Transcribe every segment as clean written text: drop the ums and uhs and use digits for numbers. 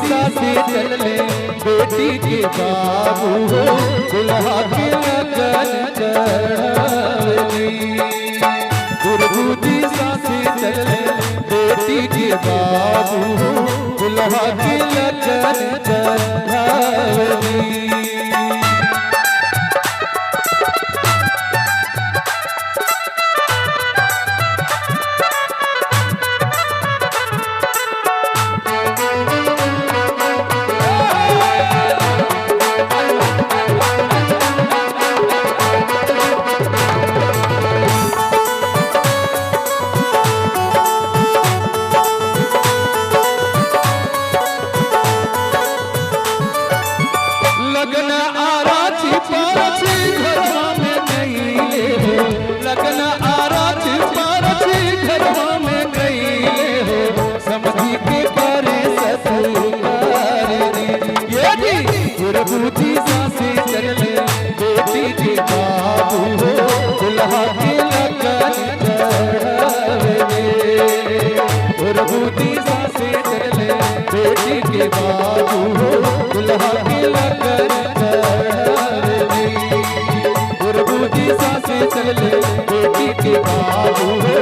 सासे चल ले बेटी के बाबू हो दुल्हा के लगन चढ़ावली। गुरबूजी सासे चल ले बेटी के बाबू हो दुल्हा के लगन चढ़ावली। लगन आराची पारची घरवा में गईले हो, लगन आराची पारची घरवा में गईले हो, समझी के करे ससुरार रे। ये जी गुरबूजी सासे चल ले बेटी के बाबू हो दुल्हा के लगन चढ़ावे। गुरबूजी सासे चल ले बेटी के बाबू हो दुल्हा के लगन चढ़ावे। गुरबूजी सासे चल ले बेटी के बाबू हो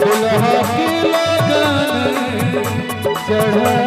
दुल्हा के लगन चढ़ावे।